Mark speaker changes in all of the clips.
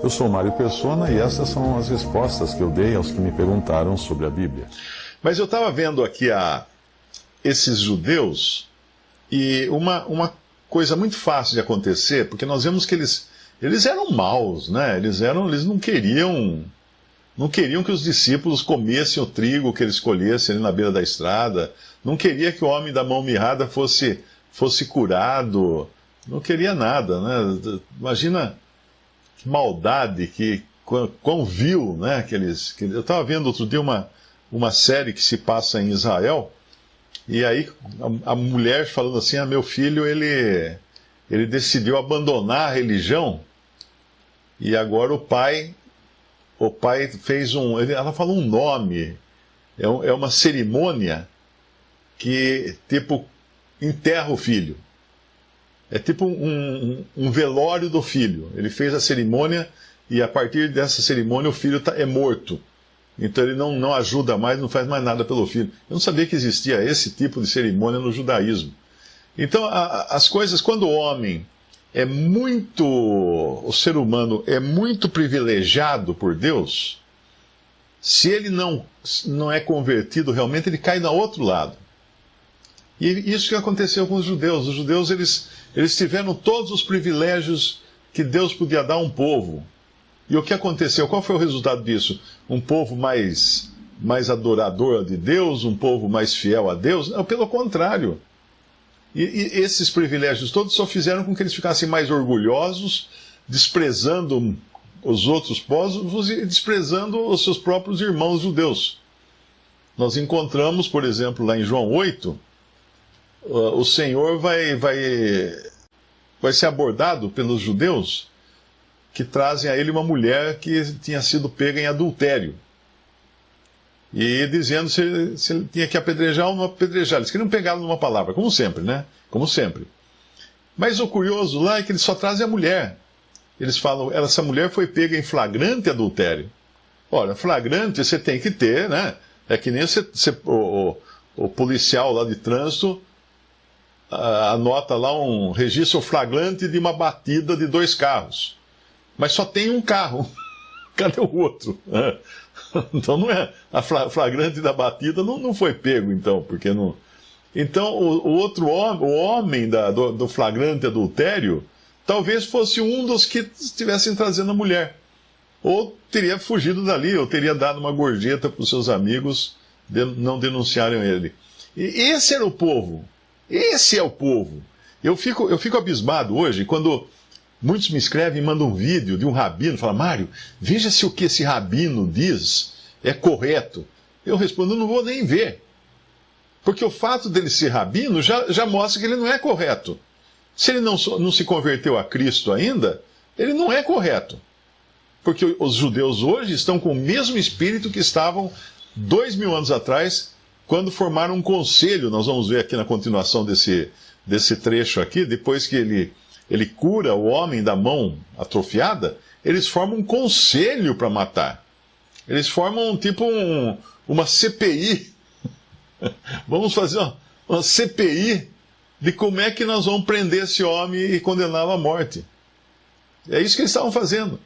Speaker 1: Eu sou Mário Persona e essas são as respostas que eu dei aos que me perguntaram sobre a Bíblia.
Speaker 2: Mas eu estava vendo aqui esses judeus e uma coisa muito fácil de acontecer, porque nós vemos que eles eram maus, né? Eles não queriam que os discípulos comessem o trigo que eles colhessem ali na beira da estrada, não queria que o homem da mão mirrada fosse curado, não queria nada, né? Imagina que maldade, quão vil, né? Eu estava vendo outro dia uma série que se passa em Israel, e aí a mulher falando assim, meu filho, ele decidiu abandonar a religião, e agora o pai fez ela falou um nome, é uma cerimônia que, tipo, enterra o filho. É tipo um velório do filho. Ele fez a cerimônia e a partir dessa cerimônia o filho é morto. Então ele não ajuda mais, não faz mais nada pelo filho. Eu não sabia que existia esse tipo de cerimônia no judaísmo. Então as coisas, quando o ser humano é muito privilegiado por Deus, se ele não é convertido realmente, ele cai no outro lado. E isso que aconteceu com os judeus. Os judeus, eles tiveram todos os privilégios que Deus podia dar a um povo. E o que aconteceu? Qual foi o resultado disso? Um povo mais adorador de Deus, um povo mais fiel a Deus? Não, pelo contrário. E esses privilégios todos só fizeram com que eles ficassem mais orgulhosos, desprezando os outros povos e desprezando os seus próprios irmãos judeus. Nós encontramos, por exemplo, lá em João 8, o Senhor vai ser abordado pelos judeus que trazem a ele uma mulher que tinha sido pega em adultério. E dizendo se ele tinha que apedrejar ou não apedrejar. Eles queriam pegá-lo numa palavra, como sempre, né? Como sempre. Mas o curioso lá é que eles só trazem a mulher. Eles falam, essa mulher foi pega em flagrante adultério. Ora, flagrante você tem que ter, né? É que nem o policial lá de trânsito anota lá um registro flagrante de uma batida de 2 carros. Mas só tem um carro. Cadê o outro? Então não é a flagrante da batida não foi pego, então, porque não. Então o outro homem do flagrante adultério talvez fosse um dos que estivessem trazendo a mulher, ou teria fugido dali, ou teria dado uma gorjeta para os seus amigos não denunciarem ele. E esse era o povo. Esse é o povo. Eu fico abismado hoje quando muitos me escrevem e mandam um vídeo de um rabino, falam, Mário, veja se o que esse rabino diz é correto. Eu respondo, eu não vou nem ver. Porque o fato dele ser rabino já mostra que ele não é correto. Se ele não se converteu a Cristo ainda, ele não é correto. Porque os judeus hoje estão com o mesmo espírito que estavam 2000 anos atrás, quando formaram um conselho. Nós vamos ver aqui na continuação desse trecho aqui, depois que ele cura o homem da mão atrofiada, eles formam um conselho para matar. Eles formam tipo uma CPI. Vamos fazer uma CPI de como é que nós vamos prender esse homem e condená-lo à morte. É isso que eles estavam fazendo.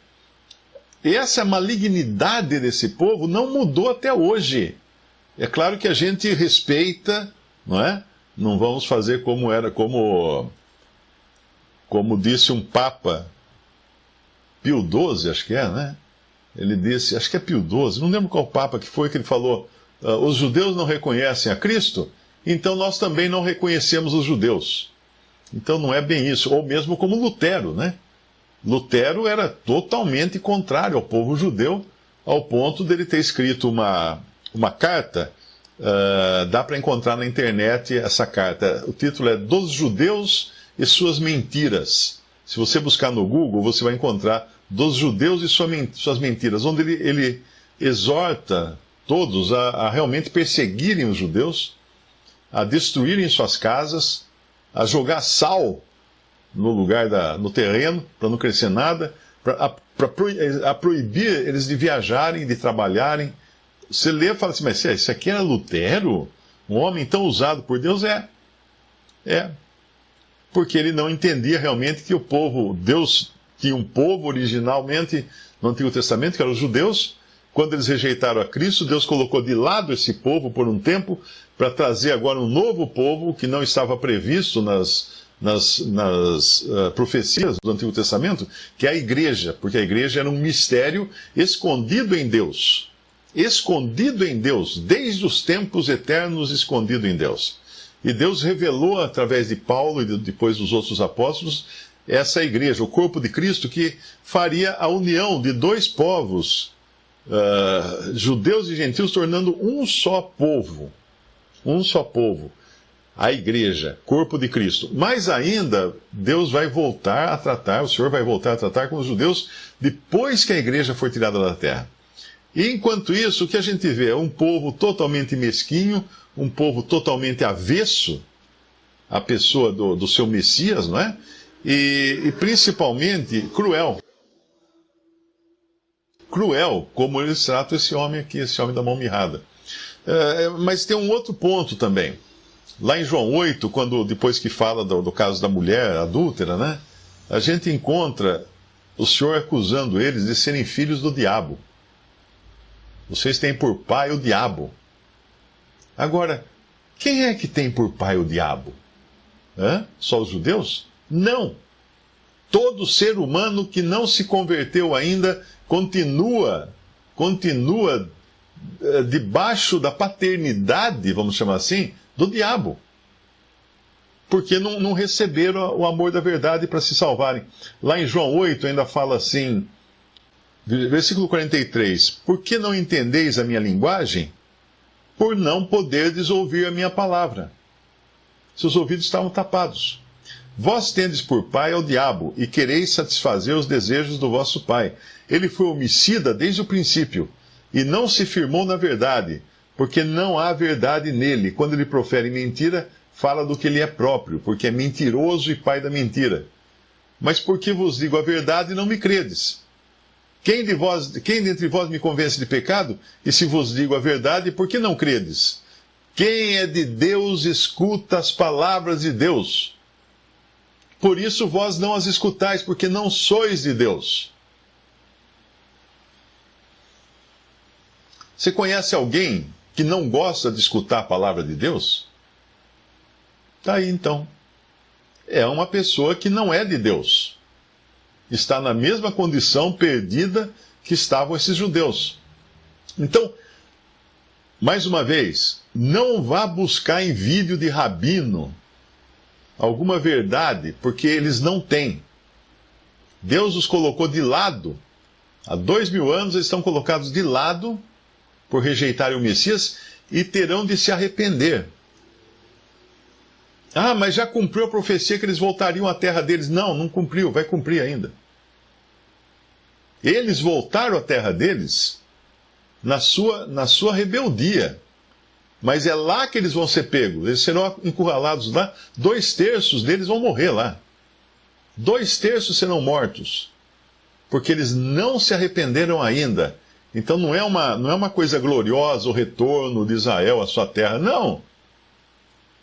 Speaker 2: E essa malignidade desse povo não mudou até hoje. É claro que a gente respeita, não é? Não vamos fazer como disse um Papa, Pio XII, acho que é, né? Ele disse, acho que é Pio XII, não lembro qual Papa que foi, que ele falou, os judeus não reconhecem a Cristo, então nós também não reconhecemos os judeus. Então não é bem isso. Ou mesmo como Lutero, né? Lutero era totalmente contrário ao povo judeu, ao ponto dele ter escrito uma carta. Dá para encontrar na internet essa carta. O título é Dos Judeus e Suas Mentiras. Se você buscar no Google, você vai encontrar Dos Judeus e Suas Mentiras, onde ele exorta todos a realmente perseguirem os judeus, a destruírem suas casas, a jogar sal no terreno, para não crescer nada, a proibir eles de viajarem, de trabalharem. Você lê e fala assim, mas isso aqui era Lutero? Um homem tão usado por Deus? É. Porque ele não entendia realmente que o povo, Deus tinha um povo originalmente no Antigo Testamento, que eram os judeus. Quando eles rejeitaram a Cristo, Deus colocou de lado esse povo por um tempo, para trazer agora um novo povo que não estava previsto nas profecias do Antigo Testamento, que é a igreja, porque a igreja era um mistério escondido em Deus. Escondido em Deus, desde os tempos eternos, escondido em Deus. E Deus revelou através de Paulo e depois dos outros apóstolos essa igreja, o corpo de Cristo, que faria a união de dois povos, judeus e gentios, tornando um só povo. Um só povo. A igreja, corpo de Cristo. Mas ainda, Deus vai voltar a tratar, o Senhor vai voltar a tratar com os judeus depois que a igreja for tirada da terra. E enquanto isso, o que a gente vê é um povo totalmente mesquinho, um povo totalmente avesso à pessoa do seu Messias, não é? E principalmente cruel. Cruel, como eles tratam esse homem aqui, esse homem da mão mirrada. Mas tem um outro ponto também. Lá em João 8, depois que fala do caso da mulher adúltera, né? A gente encontra o Senhor acusando eles de serem filhos do diabo. Vocês têm por pai o diabo. Agora, quem é que tem por pai o diabo? Só os judeus? Não. Todo ser humano que não se converteu ainda continua debaixo da paternidade, vamos chamar assim, do diabo. Porque não receberam o amor da verdade para se salvarem. Lá em João 8 ainda fala assim, versículo 43, por que não entendeis a minha linguagem? Por não poderdes ouvir a minha palavra. Seus ouvidos estavam tapados. Vós tendes por pai ao diabo, e quereis satisfazer os desejos do vosso pai. Ele foi homicida desde o princípio, e não se firmou na verdade, porque não há verdade nele. Quando ele profere mentira, fala do que ele é próprio, porque é mentiroso e pai da mentira. Mas porque vos digo a verdade, não me credes. Quem dentre vós me convence de pecado? E se vos digo a verdade, por que não credes? Quem é de Deus escuta as palavras de Deus. Por isso vós não as escutais, porque não sois de Deus. Você conhece alguém que não gosta de escutar a palavra de Deus? Está aí então. É uma pessoa que não é de Deus. Está na mesma condição perdida que estavam esses judeus. Então, mais uma vez, não vá buscar em vídeo de rabino alguma verdade, porque eles não têm. Deus os colocou de lado. Há 2000 anos eles estão colocados de lado por rejeitarem o Messias e terão de se arrepender. Ah, mas já cumpriu a profecia que eles voltariam à terra deles. Não cumpriu, vai cumprir ainda. Eles voltaram à terra deles na sua rebeldia. Mas é lá que eles vão ser pegos. Eles serão encurralados lá. 2/3 deles vão morrer lá. 2/3 serão mortos. Porque eles não se arrependeram ainda. Então não é uma coisa gloriosa o retorno de Israel à sua terra. Não.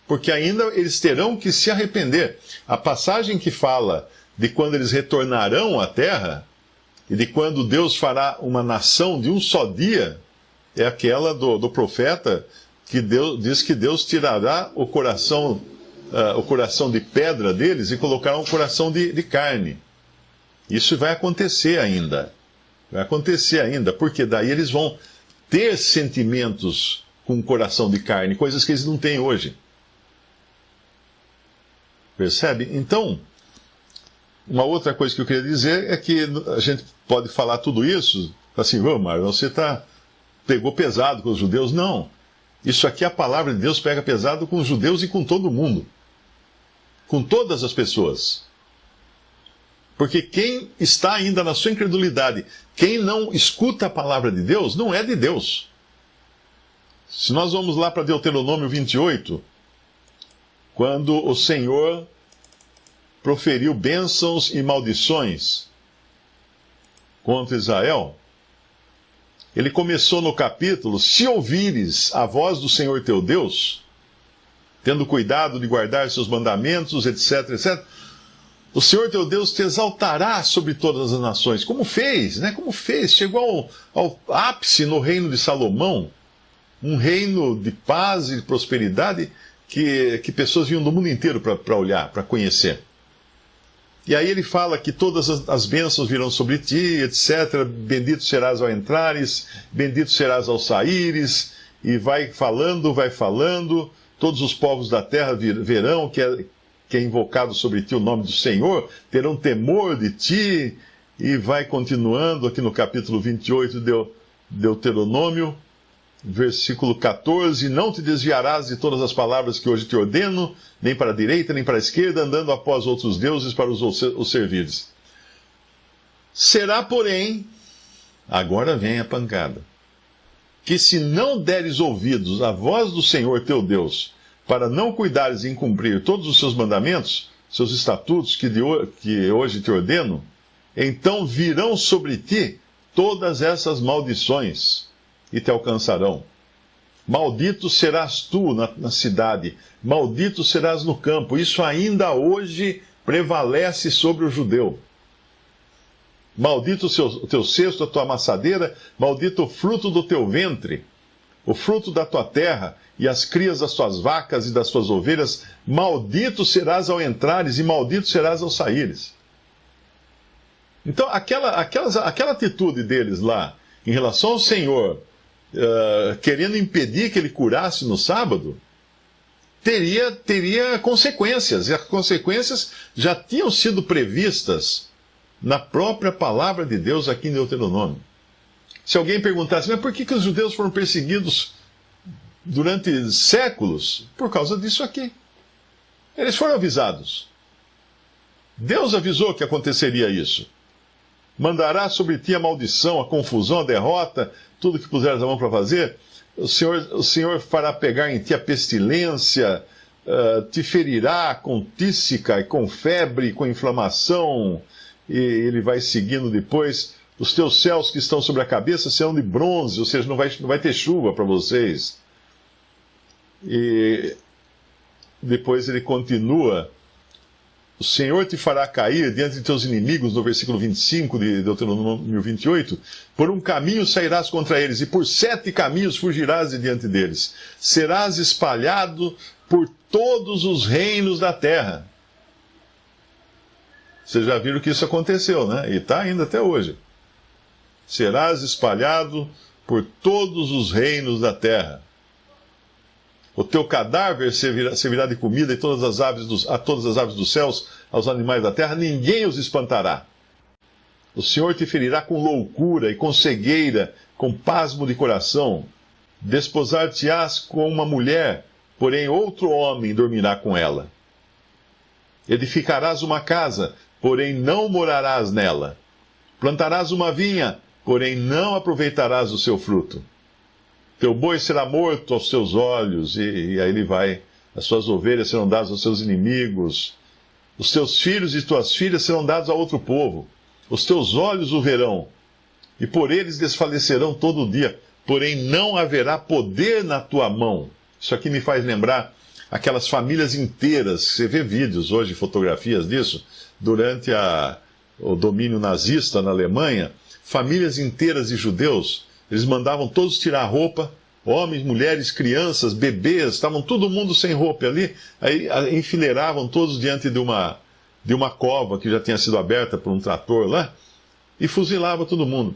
Speaker 2: Porque ainda eles terão que se arrepender. A passagem que fala de quando eles retornarão à terra e de quando Deus fará uma nação de um só dia, é aquela do profeta que diz que Deus tirará o coração de pedra deles e colocará um coração de carne. Isso vai acontecer ainda. Vai acontecer ainda, porque daí eles vão ter sentimentos com um coração de carne, coisas que eles não têm hoje. Percebe? Então, uma outra coisa que eu queria dizer é que a gente pode falar tudo isso, assim, Mário, você pegou pesado com os judeus. Não. Isso aqui, a palavra de Deus pega pesado com os judeus e com todo mundo. Com todas as pessoas. Porque quem está ainda na sua incredulidade, quem não escuta a palavra de Deus, não é de Deus. Se nós vamos lá para Deuteronômio 28, quando o Senhor proferiu bênçãos e maldições contra Israel, ele começou no capítulo, se ouvires a voz do Senhor teu Deus, tendo cuidado de guardar seus mandamentos, etc, etc, O Senhor teu Deus te exaltará sobre todas as nações, como fez, né? Como fez, chegou ao ápice no reino de Salomão, um reino de paz e prosperidade que pessoas vinham do mundo inteiro para olhar, para conhecer. E aí ele fala que todas as bênçãos virão sobre ti, etc. Bendito serás ao entrares, bendito serás ao saíres, e vai falando, todos os povos da terra verão que é invocado sobre ti o nome do Senhor, terão temor de ti, e vai continuando aqui no capítulo 28 de Deuteronômio, versículo 14, não te desviarás de todas as palavras que hoje te ordeno, nem para a direita, nem para a esquerda, andando após outros deuses para os servires. Será, porém, agora vem a pancada, que se não deres ouvidos à voz do Senhor teu Deus, para não cuidares em cumprir todos os seus mandamentos, seus estatutos que hoje te ordeno, então virão sobre ti todas essas maldições, e te alcançarão. Maldito serás tu na cidade, maldito serás no campo. Isso ainda hoje prevalece sobre o judeu. Maldito o teu cesto, a tua amassadeira, maldito o fruto do teu ventre, o fruto da tua terra, e as crias das tuas vacas e das tuas ovelhas. Maldito serás ao entrares, e maldito serás ao saíres. Então, aquela atitude deles lá, em relação ao Senhor, querendo impedir que ele curasse no sábado, teria consequências. E as consequências já tinham sido previstas na própria palavra de Deus aqui em Deuteronômio. Se alguém perguntasse, mas por que os judeus foram perseguidos durante séculos? Por causa disso aqui. Eles foram avisados. Deus avisou que aconteceria isso. Mandará sobre ti a maldição, a confusão, a derrota, tudo que puseres a mão para fazer. O Senhor fará pegar em ti a pestilência, te ferirá com tísica, e com febre, com inflamação, e ele vai seguindo depois. Os teus céus que estão sobre a cabeça serão de bronze, ou seja, não vai ter chuva para vocês. E depois ele continua. O Senhor te fará cair diante de teus inimigos, no versículo 25 de Deuteronômio 28. Por um caminho sairás contra eles, e por 7 caminhos fugirás de diante deles. Serás espalhado por todos os reinos da terra. Vocês já viram que isso aconteceu, né? E está ainda até hoje. Serás espalhado por todos os reinos da terra. O teu cadáver servirá de comida a todas as aves dos céus, aos animais da terra, ninguém os espantará. O Senhor te ferirá com loucura e com cegueira, com pasmo de coração. Desposar-te-ás com uma mulher, porém outro homem dormirá com ela. Edificarás uma casa, porém não morarás nela. Plantarás uma vinha, porém não aproveitarás o seu fruto. Teu boi será morto aos teus olhos, e aí ele vai. As suas ovelhas serão dadas aos seus inimigos. Os teus filhos e tuas filhas serão dados a outro povo. Os teus olhos o verão, e por eles desfalecerão todo o dia. Porém não haverá poder na tua mão. Isso aqui me faz lembrar aquelas famílias inteiras. Você vê vídeos hoje, fotografias disso, durante o domínio nazista na Alemanha. Famílias inteiras de judeus. Eles mandavam todos tirar a roupa, homens, mulheres, crianças, bebês, estavam todo mundo sem roupa ali, aí enfileiravam todos diante de uma cova que já tinha sido aberta por um trator lá, e fuzilava todo mundo.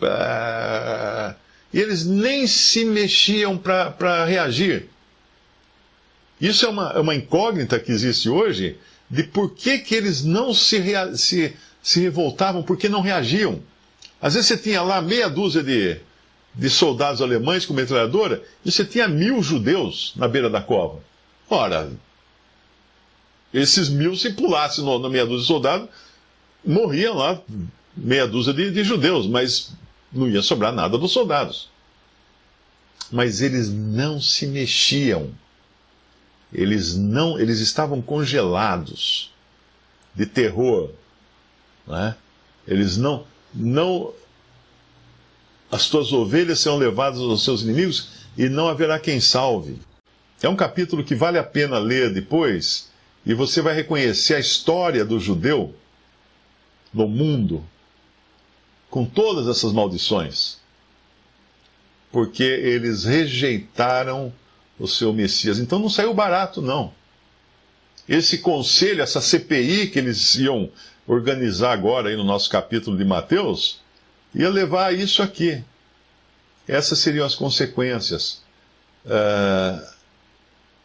Speaker 2: E eles nem se mexiam para reagir. Isso é uma incógnita que existe hoje, de por que eles não se revoltavam, por que não reagiam. Às vezes você tinha lá meia dúzia de soldados alemães com metralhadora, e você tinha 1000 judeus na beira da cova. Ora, esses 1000, se pulassem na meia dúzia de soldados, morriam lá meia dúzia de judeus, mas não ia sobrar nada dos soldados. Mas eles não se mexiam. Eles estavam congelados de terror. Né? Eles não as tuas ovelhas serão levadas aos seus inimigos e não haverá quem salve. É um capítulo que vale a pena ler depois, e você vai reconhecer a história do judeu no mundo, com todas essas maldições, porque eles rejeitaram o seu Messias. Então não saiu barato, não. Esse conselho, essa CPI que eles iam organizar agora aí no nosso capítulo de Mateus, ia levar a isso aqui. Essas seriam as consequências.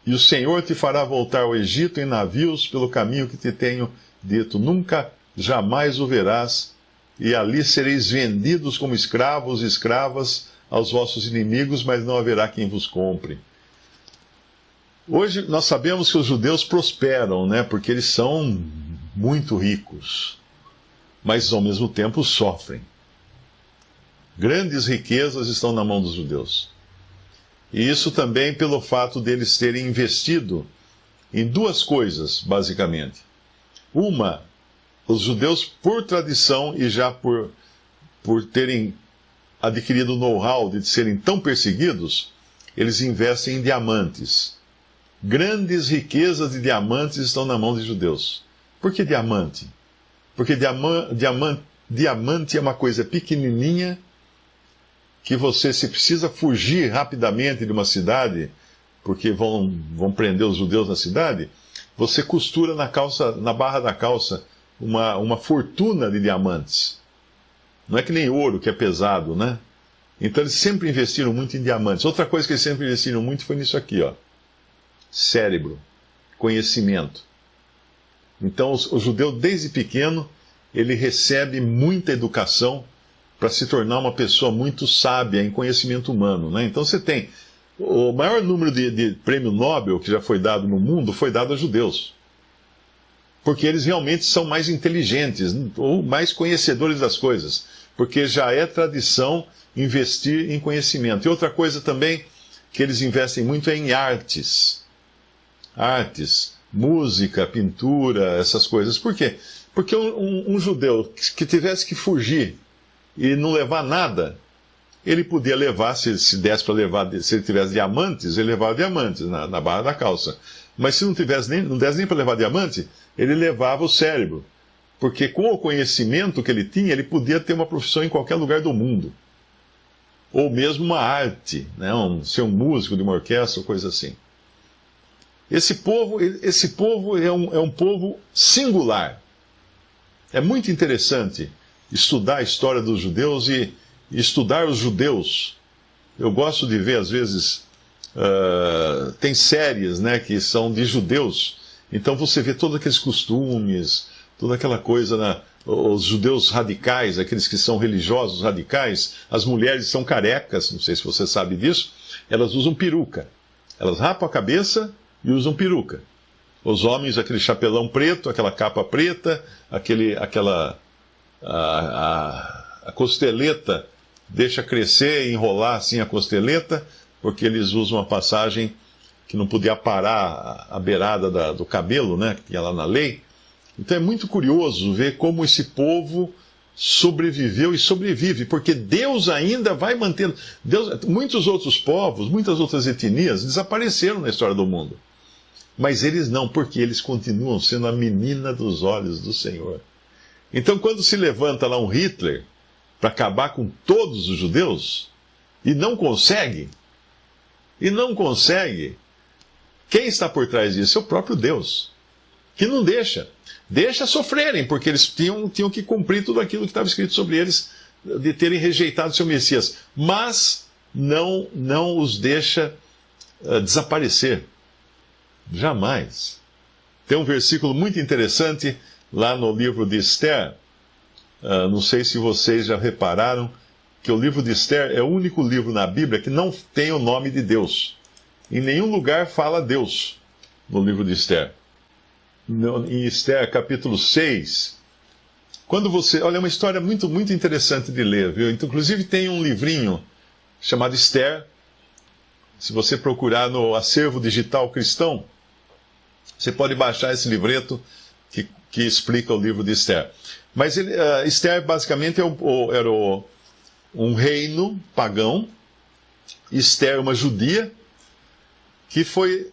Speaker 2: E o Senhor te fará voltar ao Egito em navios pelo caminho que te tenho dito. Nunca, jamais o verás, e ali sereis vendidos como escravos e escravas aos vossos inimigos, mas não haverá quem vos compre. Hoje nós sabemos que os judeus prosperam, né? Porque eles são muito ricos, mas ao mesmo tempo sofrem. Grandes riquezas estão na mão dos judeus. E isso também pelo fato deles terem investido em duas coisas, basicamente. Uma, os judeus, por tradição e já por terem adquirido o know-how de serem tão perseguidos, eles investem em diamantes. Grandes riquezas de diamantes estão na mão de judeus. Por que diamante? Porque diamante é uma coisa pequenininha que você, se precisa fugir rapidamente de uma cidade, porque vão prender os judeus na cidade, você costura na barra da calça uma fortuna de diamantes. Não é que nem ouro, que é pesado, né? Então eles sempre investiram muito em diamantes. Outra coisa que eles sempre investiram muito foi nisso aqui, ó. Cérebro, conhecimento. Então o judeu, desde pequeno, ele recebe muita educação para se tornar uma pessoa muito sábia em conhecimento humano, né? Então você tem o maior número de prêmio Nobel que já foi dado no mundo, foi dado a judeus. Porque eles realmente são mais inteligentes, ou mais conhecedores das coisas. Porque já é tradição investir em conhecimento. E outra coisa também que eles investem muito é em artes. Artes, música, pintura, essas coisas. Por quê? Porque um judeu que tivesse que fugir e não levar nada, ele podia levar, se desse para levar, se ele tivesse diamantes, ele levava diamantes na barra da calça. Mas se não desse nem para levar diamante, ele levava o cérebro. Porque com o conhecimento que ele tinha, ele podia ter uma profissão em qualquer lugar do mundo. Ou mesmo uma arte, né? Ser um músico de uma orquestra, ou coisa assim. Esse povo é um povo singular. É muito interessante estudar a história dos judeus e estudar os judeus. Eu gosto de ver, às vezes, tem séries, né, que são de judeus. Então você vê todos aqueles costumes, toda aquela coisa, né, os judeus radicais, aqueles que são religiosos radicais. As mulheres são carecas, não sei se você sabe disso, elas usam peruca. Elas rapam a cabeça e usam peruca. Os homens, aquele chapelão preto, aquela capa preta, a costeleta, deixa crescer e enrolar assim a costeleta, porque eles usam uma passagem que não podia parar a beirada do cabelo, né, que tinha lá na lei. Então é muito curioso ver como esse povo sobreviveu e sobrevive, porque Deus ainda vai mantendo. Muitos outros povos, muitas outras etnias desapareceram na história do mundo. Mas eles não, porque eles continuam sendo a menina dos olhos do Senhor. Então, quando se levanta lá um Hitler para acabar com todos os judeus, e não consegue, quem está por trás disso? É o próprio Deus, que não deixa sofrerem, porque eles tinham que cumprir tudo aquilo que estava escrito sobre eles, de terem rejeitado seu Messias, mas não os deixa desaparecer. Jamais. Tem um versículo muito interessante lá no livro de Esther. Não sei se vocês já repararam que o livro de Esther é o único livro na Bíblia que não tem o nome de Deus. Em nenhum lugar fala Deus no livro de Esther. Em Esther, capítulo 6, quando você... Olha, é uma história muito, muito interessante de ler, viu? Inclusive tem um livrinho chamado Esther. Se você procurar no acervo digital cristão, você pode baixar esse livreto que explica o livro de Esther. Mas Esther basicamente era um reino pagão. Esther, uma judia, que foi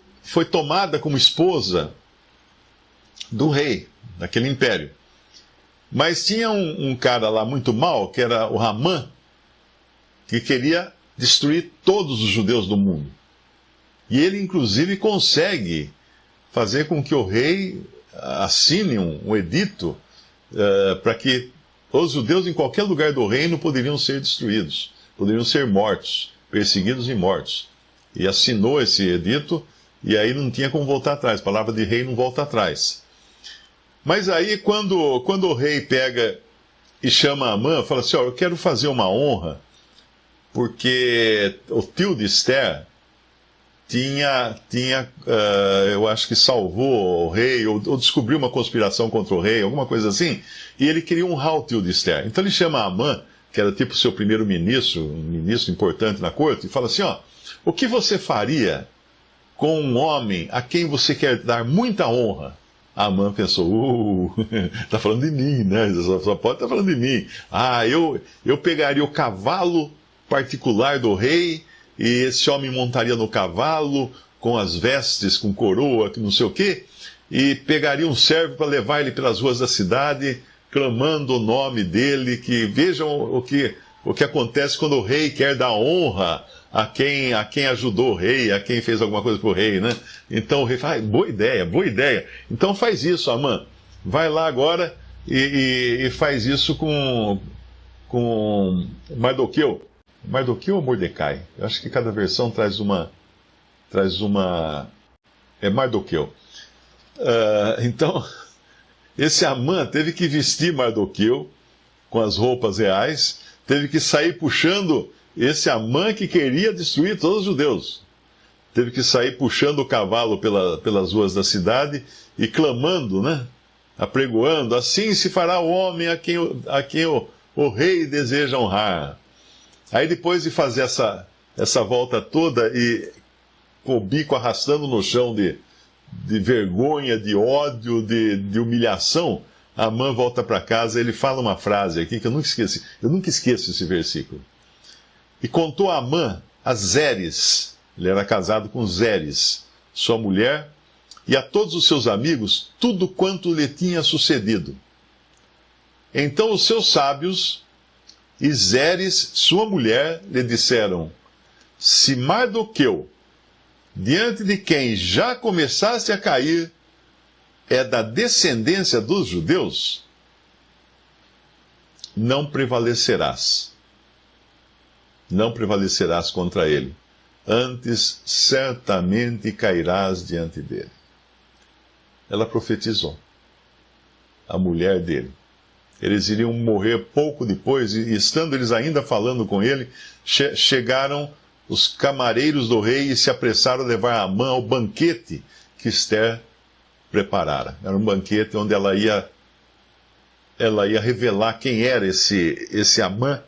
Speaker 2: tomada como esposa do rei daquele império. Mas tinha um cara lá muito mau, que era o Hamã, que queria destruir todos os judeus do mundo. E ele, inclusive, consegue fazer com que o rei assine um edito para que os judeus em qualquer lugar do reino poderiam ser destruídos, poderiam ser mortos, perseguidos e mortos. E assinou esse edito, e aí não tinha como voltar atrás. A palavra de rei não volta atrás. Mas aí, quando o rei pega e chama Amã, fala assim, eu quero fazer uma honra, porque o tio de Esther eu acho que salvou o rei, ou descobriu uma conspiração contra o rei, alguma coisa assim, e ele queria honrar o tio de Esther. Então ele chama Amã, que era tipo seu primeiro-ministro, um ministro importante na corte, e fala assim, o que você faria com um homem a quem você quer dar muita honra? Amã pensou, tá falando de mim, né? Só pode estar falando de mim. Eu pegaria o cavalo particular do rei, e esse homem montaria no cavalo, com as vestes, com coroa, não sei o quê, e pegaria um servo para levar ele pelas ruas da cidade, clamando o nome dele, que vejam o que acontece quando o rei quer dar honra a quem ajudou o rei, a quem fez alguma coisa para o rei, né? Então o rei fala, boa ideia. Então faz isso, Amã. Vai lá agora e faz isso com Mardoqueu. Mardoqueu ou Mordecai? Eu acho que cada versão traz uma... É Mardoqueu. Então, esse Amã teve que vestir Mardoqueu com as roupas reais, teve que sair puxando esse Amã que queria destruir todos os judeus. Teve que sair puxando o cavalo pelas ruas da cidade e clamando, né? Apregoando, assim se fará o homem a quem o rei deseja honrar. Aí depois de fazer essa volta toda e com o bico arrastando no chão de vergonha, de ódio, de humilhação, Amã volta para casa e ele fala uma frase aqui que eu nunca esqueço esse versículo. E contou a Amã a Zeres, ele era casado com Zeres, sua mulher, e a todos os seus amigos, tudo quanto lhe tinha sucedido. Então os seus sábios e Zeres, sua mulher, lhe disseram, se Mardoqueu, diante de quem já começaste a cair, é da descendência dos judeus, não prevalecerás contra ele. Antes, certamente cairás diante dele. Ela profetizou, a mulher dele. Eles iriam morrer pouco depois, e estando eles ainda falando com ele, chegaram os camareiros do rei e se apressaram a levar Amã ao banquete que Esther preparara. Era um banquete onde ela ia revelar quem era esse Amã,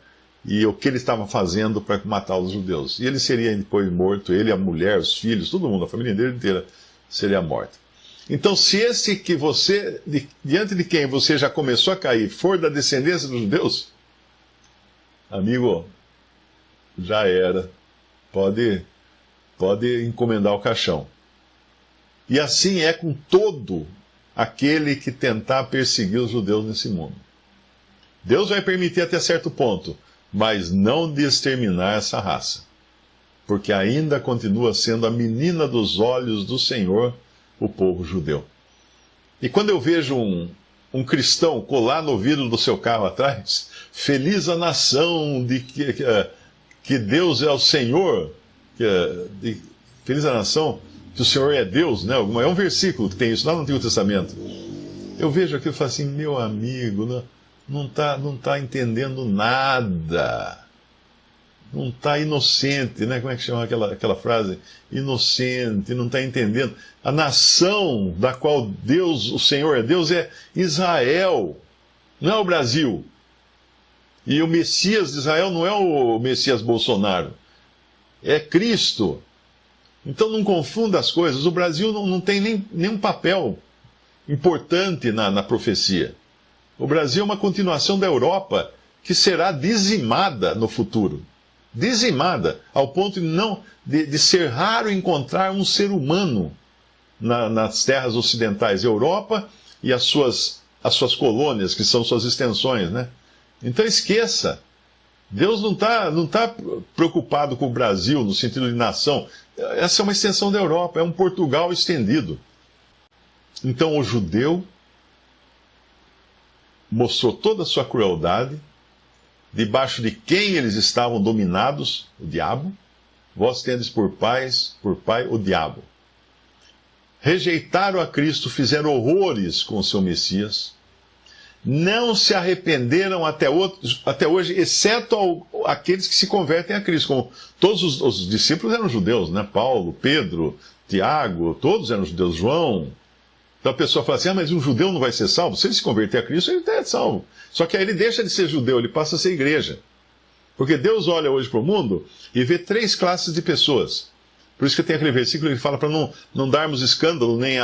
Speaker 2: e o que ele estava fazendo para matar os judeus. E ele seria depois morto, ele, a mulher, os filhos, todo mundo, a família dele inteira seria morta. Então, se esse que você, diante de quem você já começou a cair, for da descendência dos judeus, amigo, já era. Pode encomendar o caixão. E assim é com todo aquele que tentar perseguir os judeus nesse mundo. Deus vai permitir até certo ponto, mas não de exterminar essa raça, porque ainda continua sendo a menina dos olhos do Senhor, o povo judeu. E quando eu vejo um cristão colar no vidro do seu carro atrás, feliz a nação de que Deus é o Senhor, feliz a nação que o Senhor é Deus, né? É um versículo que tem isso lá no Antigo Testamento. Eu vejo aquilo e falo assim, meu amigo, não tá entendendo nada. Não está inocente, né? Como é que chama aquela frase? Inocente, não está entendendo. A nação da qual Deus, o Senhor é Deus, é Israel, não é o Brasil. E o Messias de Israel não é o Messias Bolsonaro, é Cristo. Então não confunda as coisas. O Brasil não tem nenhum papel importante na profecia. O Brasil é uma continuação da Europa que será dizimada no futuro. Dizimada, ao ponto de ser raro encontrar um ser humano nas terras ocidentais. Europa e as suas as suas colônias, que são suas extensões, né? Então esqueça. Deus não tá preocupado com o Brasil no sentido de nação. Essa é uma extensão da Europa, é um Portugal estendido. Então o judeu mostrou toda a sua crueldade, debaixo de quem eles estavam dominados, o diabo. Vós tendes por pai o diabo. Rejeitaram a Cristo, fizeram horrores com o seu Messias. Não se arrependeram até hoje, exceto aqueles que se convertem a Cristo. Como todos os discípulos eram judeus, né? Paulo, Pedro, Tiago, todos eram judeus, João. Então a pessoa fala assim, mas um judeu não vai ser salvo? Se ele se converter a Cristo, ele é salvo. Só que aí ele deixa de ser judeu, ele passa a ser igreja. Porque Deus olha hoje para o mundo e vê 3 classes de pessoas. Por isso que tem aquele versículo que fala para não darmos escândalo nem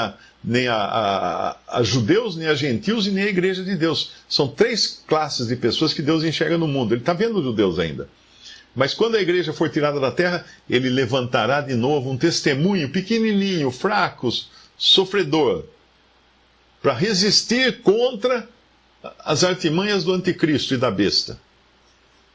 Speaker 2: a judeus, nem a gentios e nem a igreja de Deus. São 3 classes de pessoas que Deus enxerga no mundo. Ele está vendo os judeus ainda. Mas quando a igreja for tirada da terra, ele levantará de novo um testemunho pequenininho, fraco, sofredor, para resistir contra as artimanhas do anticristo e da besta.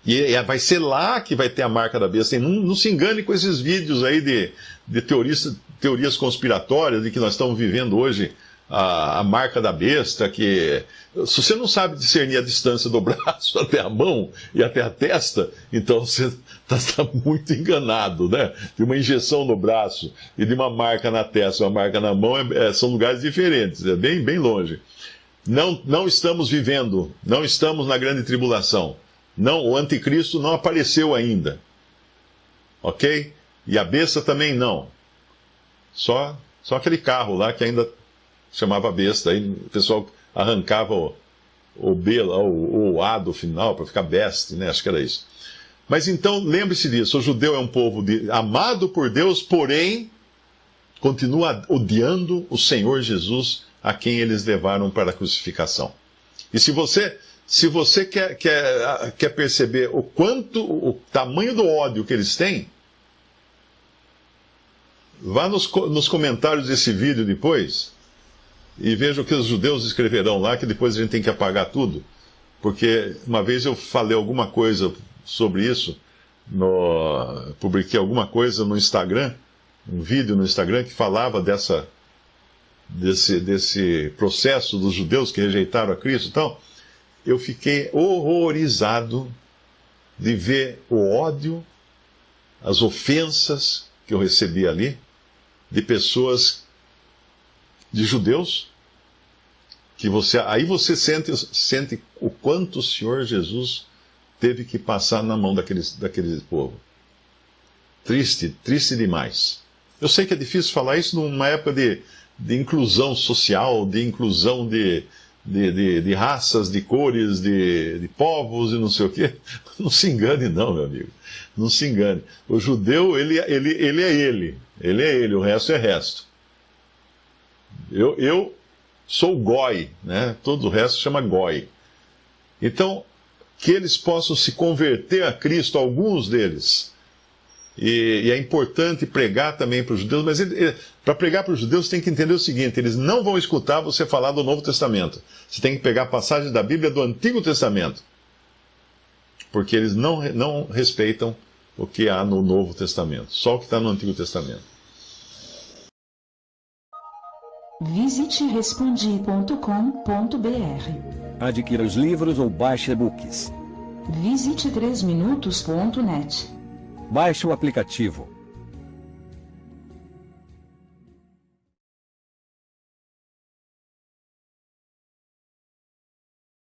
Speaker 2: E vai ser lá que vai ter a marca da besta. E não se engane com esses vídeos aí de teorias conspiratórias, de que nós estamos vivendo hoje a marca da besta, que se você não sabe discernir a distância do braço até a mão e até a testa, então você está muito enganado, né? De uma injeção no braço e de uma marca na testa, uma marca na mão, são lugares diferentes, é bem, bem longe. Não estamos vivendo, não estamos na grande tribulação. Não, o anticristo não apareceu ainda. Ok? E a besta também não. Só aquele carro lá que ainda chamava besta. Aí o pessoal arrancava o B lá, o A do final, para ficar best, né? Acho que era isso. Mas então, lembre-se disso. O judeu é um povo amado por Deus, porém, continua odiando o Senhor Jesus, a quem eles levaram para a crucificação. E se você quer perceber o tamanho do ódio que eles têm, vá nos comentários desse vídeo depois e veja o que os judeus escreverão lá, que depois a gente tem que apagar tudo. Porque uma vez eu falei alguma coisa sobre isso, publiquei alguma coisa no Instagram, um vídeo no Instagram que falava desse processo dos judeus que rejeitaram a Cristo e tal. Eu fiquei horrorizado de ver o ódio, as ofensas que eu recebi ali, de pessoas, de judeus, que aí você sente o quanto o Senhor Jesus teve que passar na mão daquele povo. Triste demais. Eu sei que é difícil falar isso numa época de inclusão social, de inclusão de raças, de cores, de povos e não sei o quê. Não se engane não, meu amigo. Não se engane. O judeu, ele é ele, o resto é resto. Eu sou goi, né? Todo o resto chama goi. Então, que eles possam se converter a Cristo, alguns deles. E é importante pregar também para os judeus, mas para pregar para os judeus tem que entender o seguinte: eles não vão escutar você falar do Novo Testamento. Você tem que pegar passagens da Bíblia do Antigo Testamento, porque eles não respeitam o que há no Novo Testamento, só o que está no Antigo Testamento.
Speaker 3: Visite respondi.com.br.
Speaker 4: Adquira os livros ou baixe e-books.
Speaker 3: Visite 3minutos.net.
Speaker 4: Baixe o aplicativo.